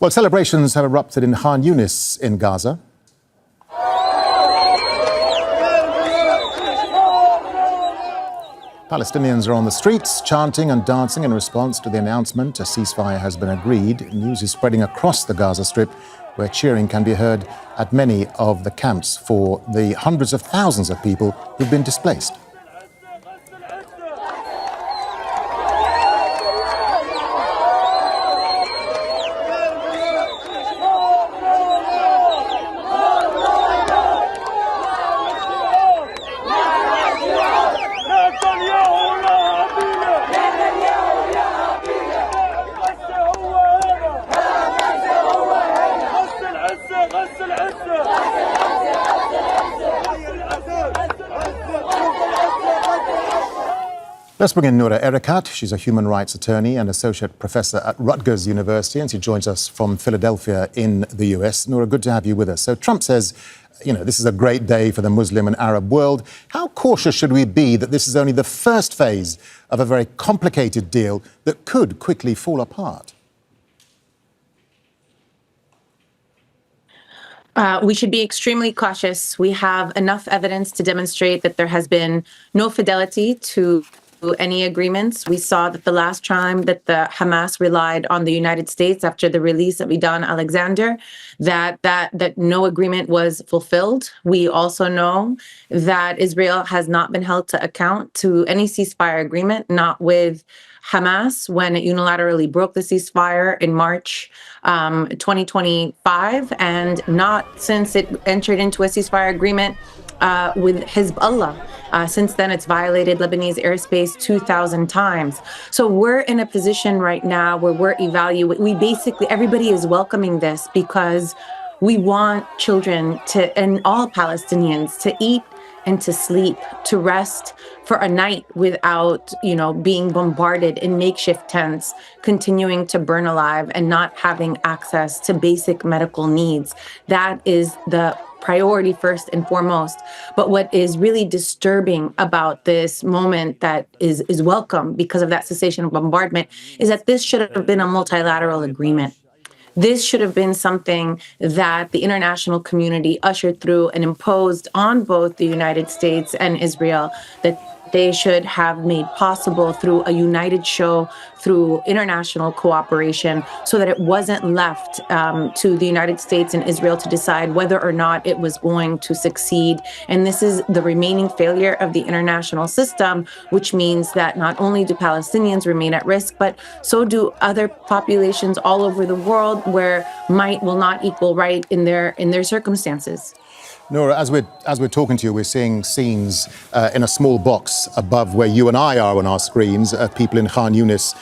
Well, celebrations have erupted in Khan Younis in Gaza. Palestinians are on the streets, chanting and dancing in response to the announcement a ceasefire has been agreed. News is spreading across the Gaza Strip, where cheering can be heard at many of the camps for the hundreds of thousands of people who've been displaced. Let's bring in Noura Erakat. She's a human rights attorney and associate professor at Rutgers University, and she joins us from Philadelphia in the US. Noura, good to have you with us. So Trump says, this is a great day for the Muslim and Arab world. How cautious should we be that this is only the first phase of a very complicated deal that could quickly fall apart? We should be extremely cautious. We have enough evidence to demonstrate that there has been no fidelity to any agreements. We saw that the last time that the Hamas relied on the United States after the release of Idan Alexander, that no agreement was fulfilled. We also know that Israel has not been held to account to any ceasefire agreement, not with Hamas when it unilaterally broke the ceasefire in March 2025, and not since it entered into a ceasefire agreement with Hezbollah. Since then, it's violated Lebanese airspace 2,000 times. So we're in a position right now where we're evaluating. Everybody is welcoming this because we want children and all Palestinians to eat and to sleep, to rest for a night without, being bombarded in makeshift tents, continuing to burn alive and not having access to basic medical needs. That is the priority first and foremost. But what is really disturbing about this moment that is welcome because of that cessation of bombardment is that this should have been a multilateral agreement. This should have been something that the international community ushered through and imposed on both the United States and Israel, that they should have made possible through a united show, through international cooperation, so that it wasn't left to the United States and Israel to decide whether or not it was going to succeed. And this is the remaining failure of the international system, which means that not only do Palestinians remain at risk, but so do other populations all over the world where might will not equal right in their circumstances. Noura, as we're talking to you, we're seeing scenes in a small box above where you and I are on our screens of people in Khan Younis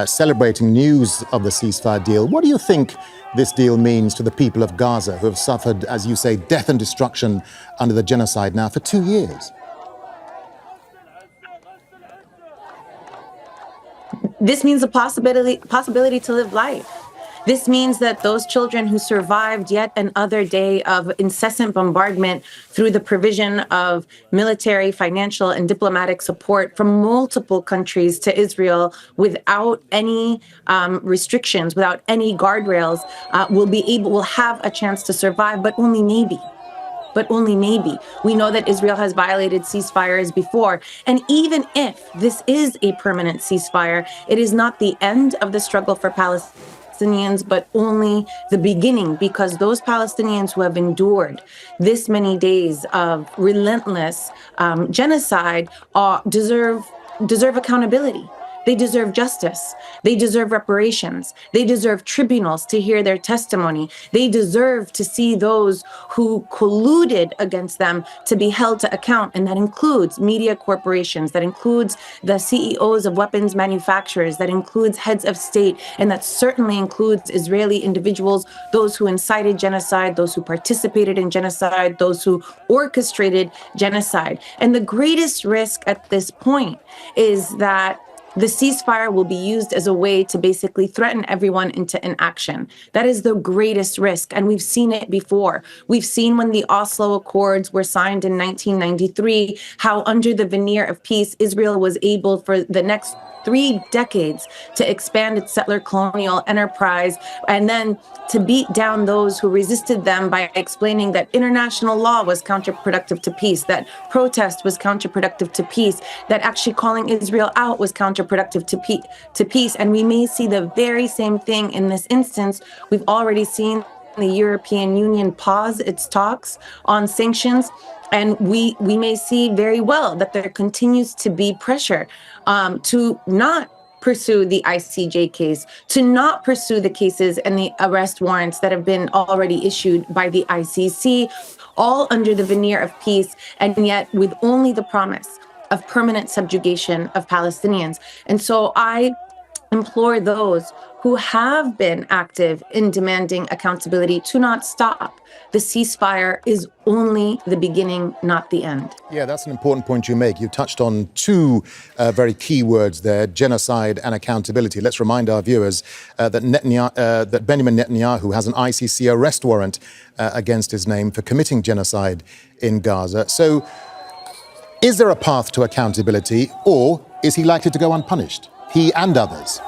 celebrating news of the ceasefire deal. What do you think this deal means to the people of Gaza who have suffered, as you say, death and destruction under the genocide now for 2 years? This means a possibility to live life. This means that those children who survived yet another day of incessant bombardment through the provision of military, financial, and diplomatic support from multiple countries to Israel without any restrictions, without any guardrails, will have a chance to survive, but only maybe. But only maybe. We know that Israel has violated ceasefires before. And even if this is a permanent ceasefire, it is not the end of the struggle for Palestinians, but only the beginning, because those Palestinians who have endured this many days of relentless genocide deserve accountability. They deserve justice. They deserve reparations. They deserve tribunals to hear their testimony. They deserve to see those who colluded against them to be held to account. And that includes media corporations, that includes the CEOs of weapons manufacturers, that includes heads of state, and that certainly includes Israeli individuals, those who incited genocide, those who participated in genocide, those who orchestrated genocide. And the greatest risk at this point is that the ceasefire will be used as a way to basically threaten everyone into inaction. That is the greatest risk. And we've seen it before. We've seen when the Oslo Accords were signed in 1993, how under the veneer of peace, Israel was able for the next 3 decades to expand its settler colonial enterprise and then to beat down those who resisted them by explaining that international law was counterproductive to peace, that protest was counterproductive to peace, that actually calling Israel out was counterproductive to peace. And we may see the very same thing in this instance. We've already seen the European Union pause its talks on sanctions. And we may see very well that there continues to be pressure to not pursue the ICJ case, to not pursue the cases and the arrest warrants that have been already issued by the ICC, all under the veneer of peace, and yet with only the promise of permanent subjugation of Palestinians. And so I implore those who have been active in demanding accountability to not stop. The ceasefire is only the beginning, not the end. Yeah, that's an important point you make. You touched on two very key words there, genocide and accountability. Let's remind our viewers that Benjamin Netanyahu has an ICC arrest warrant against his name for committing genocide in Gaza. So is there a path to accountability, or is he likely to go unpunished? He and others?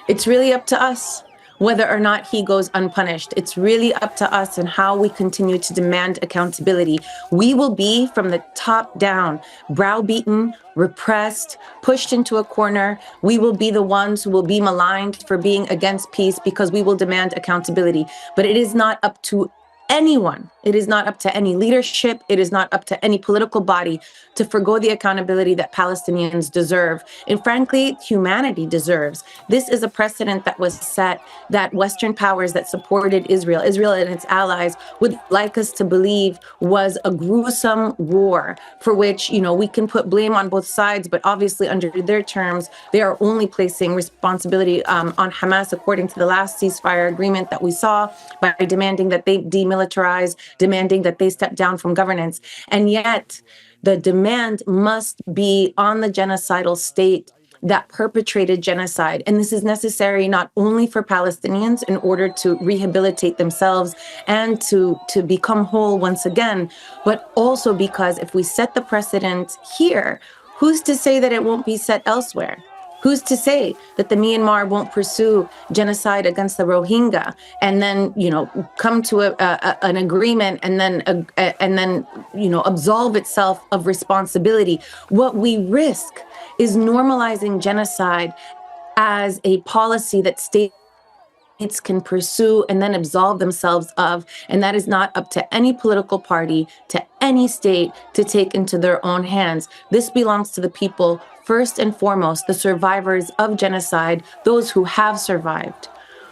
It's really up to us whether or not he goes unpunished. It's really up to us and how we continue to demand accountability. We will be, from the top down, browbeaten, repressed, pushed into a corner. We will be the ones who will be maligned for being against peace because we will demand accountability. But it is not up to anyone. It is not up to any leadership. It is not up to any political body to forgo the accountability that Palestinians deserve. And frankly, humanity deserves. This is a precedent that was set that Western powers that supported Israel and its allies would like us to believe was a gruesome war for which, we can put blame on both sides, but obviously under their terms, they are only placing responsibility on Hamas according to the last ceasefire agreement that we saw by demanding that they demilitarize, demanding that they step down from governance. And yet the demand must be on the genocidal state that perpetrated genocide. And this is necessary not only for Palestinians in order to rehabilitate themselves and to become whole once again, but also because if we set the precedent here, who's to say that it won't be set elsewhere? Who's to say that the Myanmar won't pursue genocide against the Rohingya and then, come to an agreement and then absolve itself of responsibility? What we risk is normalizing genocide as a policy that states can pursue and then absolve themselves of, and that is not up to any political party, to any state to take into their own hands. This belongs to the people, first and foremost, the survivors of genocide, those who have survived,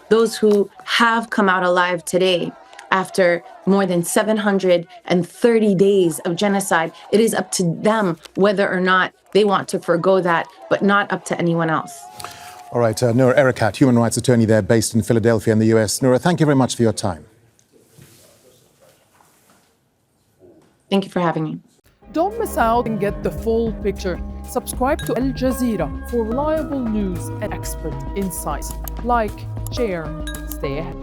those who have come out alive today after more than 730 days of genocide. It is up to them whether or not they want to forgo that, but not up to anyone else. All right, Noura Erakat, human rights attorney there based in Philadelphia in the US. Noura, thank you very much for your time. Thank you for having me. Don't miss out and get the full picture. Subscribe to Al Jazeera for reliable news and expert insights. Like, share, stay ahead.